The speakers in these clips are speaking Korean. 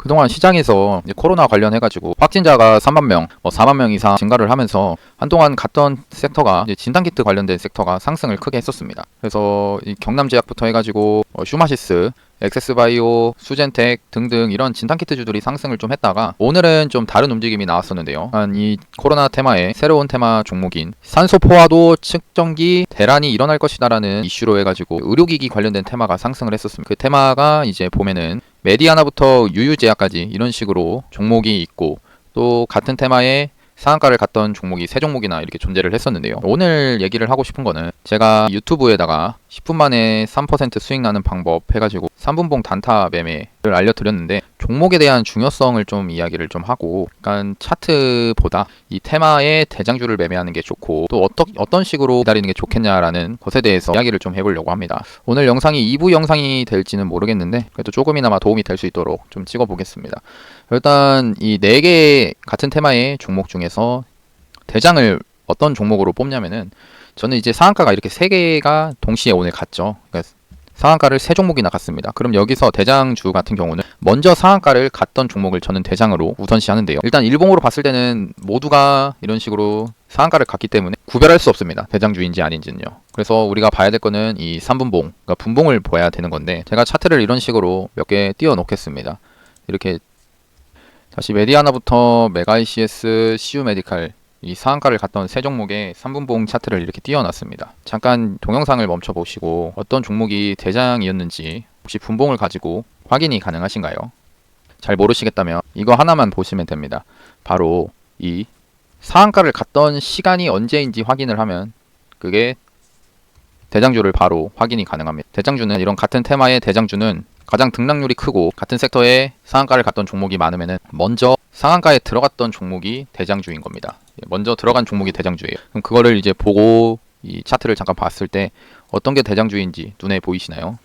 그동안 시장에서 이제 코로나 관련해가지고 확진자가 3만 명, 4만 명 이상 증가를 하면서 한동안 갔던 섹터가 이제 진단키트 관련된 섹터가 상승을 크게 했었습니다. 그래서 이 경남제약부터 해가지고 슈마시스, 엑세스바이오, 수젠텍 등등 이런 진단키트주들이 상승을 좀 했다가 오늘은 좀 다른 움직임이 나왔었는데요. 이 코로나 테마의 새로운 테마 종목인 산소 포화도 측정기 대란이 일어날 것이다라는 이슈로 해가지고 의료기기 관련된 테마가 상승을 했었습니다. 그 테마가 이제 보면은 메디아나부터 유유제약까지 이런 식으로 종목이 있고 또 같은 테마의 상한가를 갔던 종목이 세 종목이나 이렇게 존재를 했었는데요. 오늘 얘기를 하고 싶은 거는 제가 유튜브에다가 10분 만에 3% 수익 나는 방법 해가지고 3분봉 단타 매매를 알려드렸는데 종목에 대한 중요성을 좀 이야기를 좀 하고 약간 차트보다 이 테마의 대장주를 매매하는 게 좋고 또 어떤 식으로 기다리는 게 좋겠냐라는 것에 대해서 이야기를 좀 해보려고 합니다. 오늘 영상이 2부 영상이 될지는 모르겠는데 그래도 조금이나마 도움이 될 수 있도록 좀 찍어보겠습니다. 일단 이 4개 같은 테마의 종목 중에서 대장을 어떤 종목으로 뽑냐면은 저는 이제 상한가가 이렇게 3개가 동시에 오늘 갔죠. 그러니까 상한가를 3종목이나 갔습니다. 그럼 여기서 대장주 같은 경우는 먼저 상한가를 갔던 종목을 저는 대장으로 우선시하는데요. 일단 일봉으로 봤을 때는 모두가 이런 식으로 상한가를 갔기 때문에 구별할 수 없습니다. 대장주인지 아닌지는요. 그래서 우리가 봐야 될 거는 이 3분봉, 그러니까 분봉을 봐야 되는 건데 제가 차트를 이런 식으로 몇 개 띄워 놓겠습니다. 이렇게 다시 메디아나부터 메가이시에스, CU메디칼 이 상한가를 갔던 세 종목의 3분봉 차트를 이렇게 띄워놨습니다. 잠깐 동영상을 멈춰보시고 어떤 종목이 대장이었는지 혹시 분봉을 가지고 확인이 가능하신가요? 잘 모르시겠다면 이거 하나만 보시면 됩니다. 바로 이 상한가를 갔던 시간이 언제인지 확인을 하면 그게 대장주를 바로 확인이 가능합니다. 대장주는 이런 같은 테마의 대장주는 가장 등락률이 크고 같은 섹터에 상한가를 갔던 종목이 많으면 먼저 상한가에 들어갔던 종목이 대장주인 겁니다. 먼저 들어간 종목이 대장주예요. 그럼 그거를 이제 보고 이 차트를 잠깐 봤을 때 어떤 게 대장주인지 눈에 보이시나요?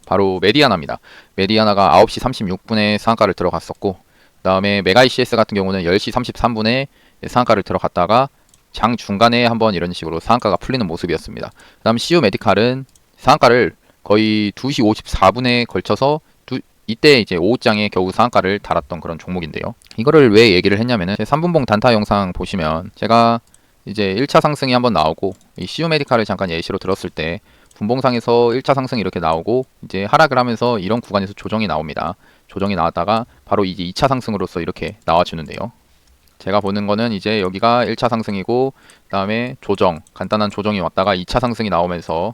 바로 메디아나입니다. 메디아나가 9시 36분에 상한가를 들어갔었고 그 다음에 메가이시에스 같은 경우는 10시 33분에 상한가를 들어갔다가 장 중간에 한번 이런 식으로 상한가가 풀리는 모습이었습니다. 그 다음 CU메디칼은 상한가를 거의 2시 54분에 걸쳐서 이때 이제 오후장에 겨우 상한가를 달았던 그런 종목인데요. 이거를 왜 얘기를 했냐면은 제 3분봉 단타 영상 보시면 제가 이제 1차 상승이 한번 나오고 이 CU메디칼을 잠깐 예시로 들었을 때 분봉상에서 1차 상승이 이렇게 나오고 이제 하락을 하면서 이런 구간에서 조정이 나옵니다. 조정이 나왔다가 바로 이제 2차 상승으로서 이렇게 나와주는데요. 제가 보는 거는 이제 여기가 1차 상승이고 그 다음에 조정, 간단한 조정이 왔다가 2차 상승이 나오면서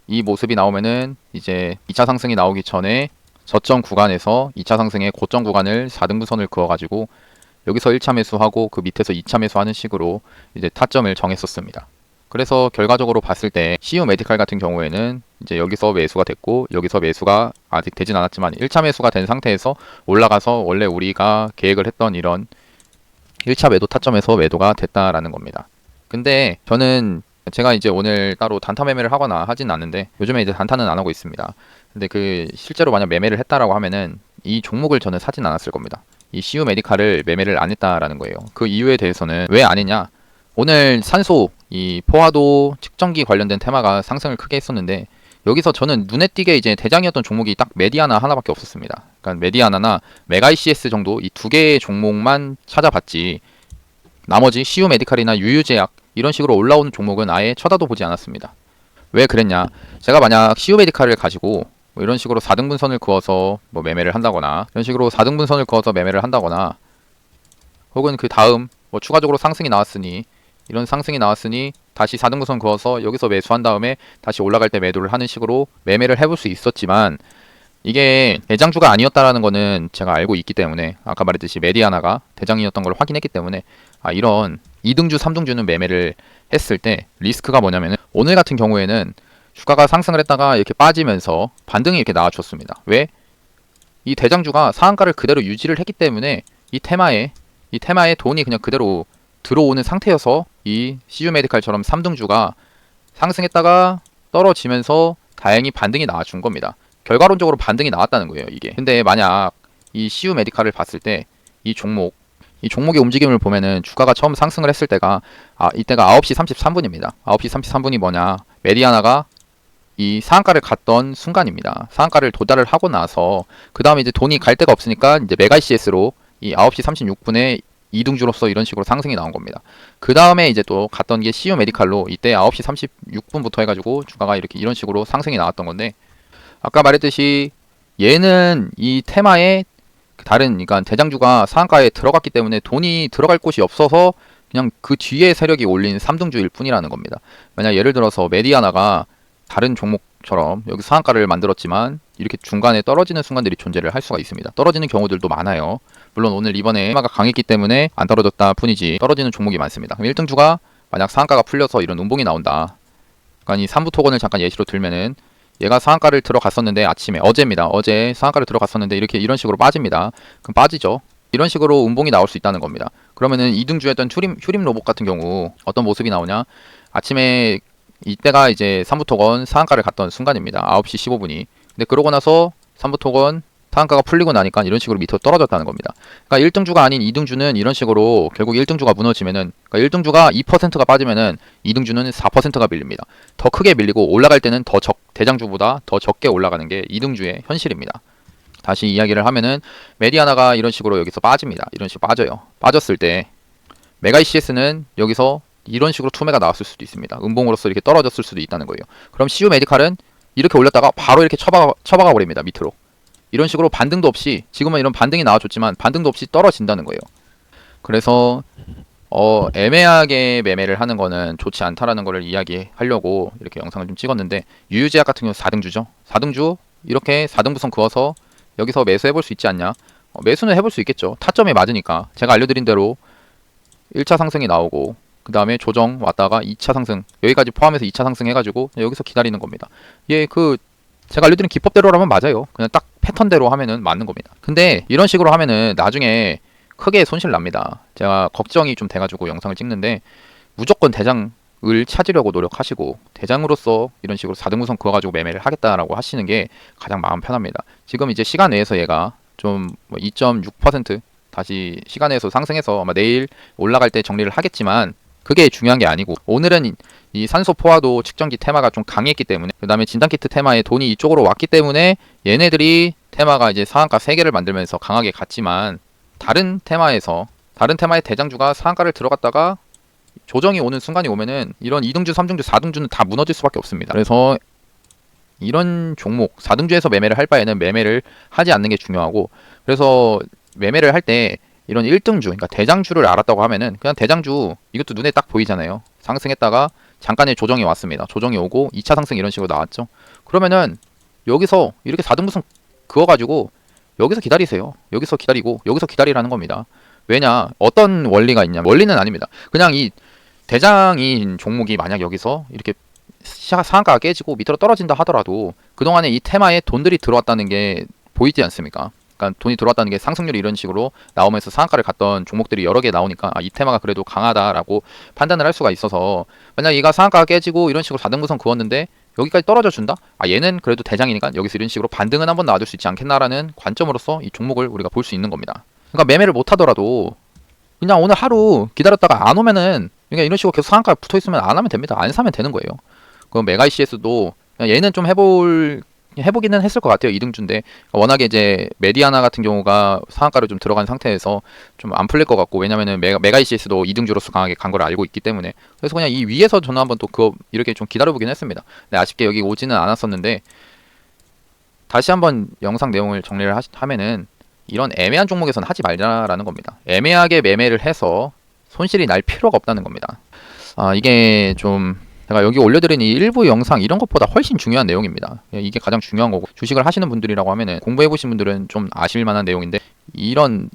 이 모습이 나오면은 이제 2차 상승이 나오기 전에 저점 구간에서 2차 상승의 고점 구간을 4등분선을 그어가지고 여기서 1차 매수하고 그 밑에서 2차 매수하는 식으로 이제 타점을 정했었습니다. 그래서 결과적으로 봤을 때 CU메디칼 같은 경우에는 이제 여기서 매수가 됐고 여기서 매수가 아직 되진 않았지만 1차 매수가 된 상태에서 올라가서 원래 우리가 계획을 했던 이런 1차 매도 타점에서 매도가 됐다라는 겁니다. 근데 저는 제가 이제 오늘 따로 단타 매매를 하거나 하진 않는데 요즘에 이제 단타는 안 하고 있습니다. 근데 그 실제로 만약 매매를 했다라고 하면은 이 종목을 저는 사진 않았을 겁니다. 이 CU메디칼을 매매를 안 했다라는 거예요. 그 이유에 대해서는 왜 안 했냐? 오늘 산소 이 포화도 측정기 관련된 테마가 상승을 크게 했었는데 여기서 저는 눈에 띄게 이제 대장이었던 종목이 딱 메디아나 하나밖에 없었습니다. 그러니까 메디아나나 메가이시에스 정도 이 두 개의 종목만 찾아봤지 나머지 CU메디칼이나 유유제약 이런 식으로 올라오는 종목은 아예 쳐다도 보지 않았습니다. 왜 그랬냐? 제가 만약 CU메디칼을 가지고 뭐 이런 식으로 4등분선을 그어서 뭐 매매를 한다거나 이런 식으로 4등분선을 그어서 매매를 한다거나 혹은 그 다음 뭐 추가적으로 상승이 나왔으니 이런 상승이 나왔으니 다시 4등분선 그어서 여기서 매수한 다음에 다시 올라갈 때 매도를 하는 식으로 매매를 해볼 수 있었지만 이게 대장주가 아니었다라는 거는 제가 알고 있기 때문에 아까 말했듯이 메디아나가 대장이었던 걸 확인했기 때문에 이런 2등주, 3등주는 매매를 했을 때 리스크가 뭐냐면은 오늘 같은 경우에는 주가가 상승을 했다가 이렇게 빠지면서 반등이 이렇게 나와줬습니다. 왜? 이 대장주가 상한가를 그대로 유지를 했기 때문에 이 테마에 돈이 그냥 그대로 들어오는 상태여서 이 CU메디칼처럼 3등주가 상승했다가 떨어지면서 다행히 반등이 나와준 겁니다. 결과론적으로 반등이 나왔다는 거예요, 이게. 근데 만약 이 CU메디칼을 봤을 때 이 종목의 움직임을 보면은 주가가 처음 상승을 했을 때가 이때가 9시 33분입니다. 9시 33분이 뭐냐? 메디아나가 이 상한가를 갔던 순간입니다. 상한가를 도달을 하고 나서 그 다음에 이제 돈이 갈 데가 없으니까 이제 메가이CS로 이 9시 36분에 이등주로서 이런 식으로 상승이 나온 겁니다. 그 다음에 이제 또 갔던 게 CU 메디칼로 이때 9시 36분부터 해가지고 주가가 이렇게 이런 식으로 상승이 나왔던 건데, 아까 말했듯이 얘는 이 테마에 다른, 그러니까 대장주가 상한가에 들어갔기 때문에 돈이 들어갈 곳이 없어서 그냥 그 뒤에 세력이 올린 3등주일 뿐이라는 겁니다. 만약 예를 들어서 메디아나가 다른 종목처럼 여기 상한가를 만들었지만 이렇게 중간에 떨어지는 순간들이 존재를 할 수가 있습니다. 떨어지는 경우들도 많아요. 물론 오늘 이번에 테마가 강했기 때문에 안 떨어졌다 뿐이지 떨어지는 종목이 많습니다. 그럼 1등주가 만약 상한가가 풀려서 이런 운봉이 나온다. 그러니까 이 3부 토건을 잠깐 예시로 들면은 얘가 상한가를 들어갔었는데 아침에 어제입니다. 어제 상한가를 들어갔었는데 이렇게 이런 식으로 빠집니다. 그럼 빠지죠. 이런 식으로 운봉이 나올 수 있다는 겁니다. 그러면은 2등주였던 휴림 로봇 같은 경우 어떤 모습이 나오냐? 아침에 이때가 이제 3부 토건 상한가를 갔던 순간입니다. 9시 15분이. 근데 그러고 나서 3부 토건 상한가가 풀리고 나니까 이런 식으로 밑으로 떨어졌다는 겁니다. 그러니까 1등주가 아닌 2등주는 이런 식으로 결국 1등주가 무너지면은, 그러니까 1등주가 2%가 빠지면은 2등주는 4%가 밀립니다. 더 크게 밀리고 올라갈 때는 대장주보다 더 적게 올라가는 게 2등주의 현실입니다. 다시 이야기를 하면은 메디아나가 이런 식으로 여기서 빠집니다. 이런 식으로 빠져요. 빠졌을 때 메가이CS는 여기서 이런 식으로 투매가 나왔을 수도 있습니다. 음봉으로서 이렇게 떨어졌을 수도 있다는 거예요. 그럼 CU 메디칼은 이렇게 올렸다가 바로 이렇게 쳐박아 버립니다. 밑으로. 이런 식으로 반등도 없이, 지금은 이런 반등이 나와줬지만 반등도 없이 떨어진다는 거예요. 그래서 애매하게 매매를 하는 거는 좋지 않다라는 거를 이야기하려고 이렇게 영상을 좀 찍었는데, 유유제약 같은 경우 4등주죠. 4등주 이렇게 4등부선 그어서 여기서 매수해볼 수 있지 않냐? 매수는 해볼 수 있겠죠. 타점이 맞으니까. 제가 알려드린 대로 1차 상승이 나오고 그 다음에 조정 왔다가 2차 상승, 여기까지 포함해서 2차 상승 해가지고 여기서 기다리는 겁니다. 제가 알려드린 기법대로라면 맞아요. 그냥 딱 패턴대로 하면은 맞는 겁니다. 근데 이런 식으로 하면은 나중에 크게 손실 납니다. 제가 걱정이 좀 돼가지고 영상을 찍는데, 무조건 대장을 찾으려고 노력하시고 대장으로서 이런 식으로 4등분선 그어가지고 매매를 하겠다라고 하시는 게 가장 마음 편합니다. 지금 이제 시간 내에서 얘가 좀 2.6% 다시 시간 내에서 상승해서 아마 내일 올라갈 때 정리를 하겠지만 그게 중요한 게 아니고, 오늘은 이 산소 포화도 측정기 테마가 좀 강했기 때문에, 그 다음에 진단키트 테마에 돈이 이쪽으로 왔기 때문에 얘네들이 테마가 이제 상한가 3개를 만들면서 강하게 갔지만, 다른 테마의 대장주가 상한가를 들어갔다가 조정이 오는 순간이 오면은 이런 2등주, 3등주, 4등주는 다 무너질 수밖에 없습니다. 그래서 이런 종목 4등주에서 매매를 할 바에는 매매를 하지 않는 게 중요하고, 그래서 매매를 할 때 이런 1등주, 그러니까 대장주를 알았다고 하면은 그냥 대장주, 이것도 눈에 딱 보이잖아요. 상승했다가 잠깐의 조정이 왔습니다. 조정이 오고 2차 상승 이런 식으로 나왔죠. 그러면은 여기서 이렇게 4등분선 그어가지고 여기서 기다리세요. 여기서 기다리고 여기서 기다리라는 겁니다. 왜냐, 어떤 원리가 있냐? 원리는 아닙니다. 그냥 이 대장인 종목이 만약 여기서 이렇게 상한가가 깨지고 밑으로 떨어진다 하더라도 그동안에 이 테마에 돈들이 들어왔다는 게 보이지 않습니까? 그러니까 돈이 들어왔다는 게 상승률이 이런 식으로 나오면서 상한가를 갔던 종목들이 여러 개 나오니까 이 테마가 그래도 강하다라고 판단을 할 수가 있어서, 만약 얘가 상한가가 깨지고 이런 식으로 4등분선 그었는데 여기까지 떨어져 준다? 얘는 그래도 대장이니까 여기서 이런 식으로 반등은 한번 나와줄 수 있지 않겠나라는 관점으로서 이 종목을 우리가 볼 수 있는 겁니다. 그러니까 매매를 못 하더라도 그냥 오늘 하루 기다렸다가 안 오면은, 그러니까 이런 식으로 계속 상한가에 붙어 있으면 안 하면 됩니다. 안 사면 되는 거예요. 그럼 메가이CS도 얘는 좀 해보기는 했을 것 같아요. 2등주인데 워낙에 이제 메디아나 같은 경우가 상한가로 좀 들어간 상태에서 좀 안 풀릴 것 같고, 왜냐면은 메가이CS도 2등주로서 강하게 간 걸 알고 있기 때문에, 그래서 그냥 이 위에서 저는 한번 또 그거 이렇게 좀 기다려보긴 했습니다. 근데 아쉽게 여기 오지는 않았었는데, 다시 한번 영상 내용을 정리를 하면은 이런 애매한 종목에서는 하지 말자라는 겁니다. 애매하게 매매를 해서 손실이 날 필요가 없다는 겁니다. 이게 좀 제가 여기 올려드린 이 일부 영상 이런 것보다 훨씬 중요한 내용입니다. 이게 가장 중요한 거고, 주식을 하시는 분들이라고 하면은 공부해보신 분들은 좀 아실 만한 내용인데, 이런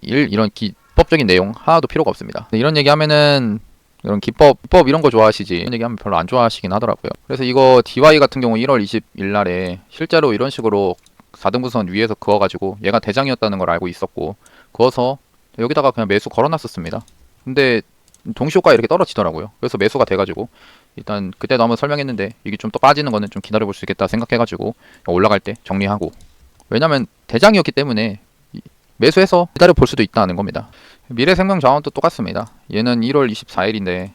기법적인 내용 하나도 필요가 없습니다. 이런 얘기하면은 이런 기법 이런 거 좋아하시지, 이런 얘기하면 별로 안 좋아하시긴 하더라고요. 그래서 이거 DY 같은 경우 1월 20일 날에 실제로 이런 식으로 4등분선 위에서 그어가지고 얘가 대장이었다는 걸 알고 있었고 그어서 여기다가 그냥 매수 걸어놨었습니다. 근데 동시효과 이렇게 떨어지더라고요. 그래서 매수가 돼가지고 일단 그때도 한번 설명했는데 이게 좀 또 빠지는 거는 좀 기다려볼 수 있겠다 생각해가지고 올라갈 때 정리하고, 왜냐면 대장이었기 때문에 매수해서 기다려볼 수도 있다는 겁니다. 미래생명자원도 똑같습니다. 얘는 1월 24일인데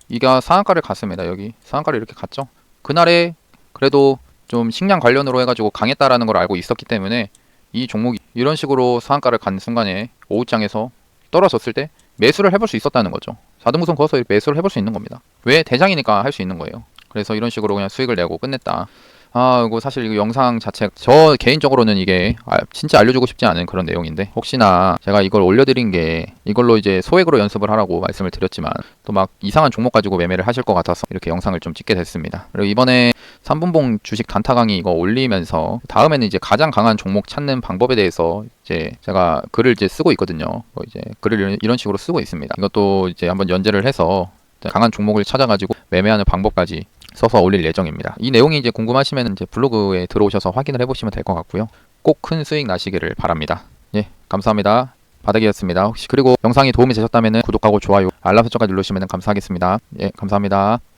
이가 상한가를 갔습니다. 여기 상한가를 이렇게 갔죠. 그날에 그래도 좀 식량 관련으로 해가지고 강했다라는 걸 알고 있었기 때문에 이 종목이 이런 식으로 상한가를 간 순간에 오후장에서 떨어졌을 때 매수를 해볼 수 있었다는 거죠. 4등분선 그어서 매수를 해볼 수 있는 겁니다. 왜? 대장이니까 할 수 있는 거예요. 그래서 이런 식으로 그냥 수익을 내고 끝냈다. 이거 사실 이거 영상 자체 저 개인적으로는 이게 진짜 알려주고 싶지 않은 그런 내용인데, 혹시나 제가 이걸 올려드린 게 이걸로 이제 소액으로 연습을 하라고 말씀을 드렸지만 또 막 이상한 종목 가지고 매매를 하실 것 같아서 이렇게 영상을 좀 찍게 됐습니다. 그리고 이번에 3분봉 주식 단타 강의 이거 올리면서 다음에는 이제 가장 강한 종목 찾는 방법에 대해서 이제 제가 글을 이제 쓰고 있거든요. 이제 글을 이런 식으로 쓰고 있습니다. 이것도 이제 한번 연재를 해서 강한 종목을 찾아가지고 매매하는 방법까지 써서 올릴 예정입니다. 이 내용이 이제 궁금하시면 이제 블로그에 들어오셔서 확인을 해보시면 될 것 같고요. 꼭 큰 수익 나시기를 바랍니다. 예, 감사합니다. 바닥이었습니다. 혹시 그리고 영상이 도움이 되셨다면 구독하고 좋아요, 알람 설정까지 누르시면 감사하겠습니다. 예, 감사합니다.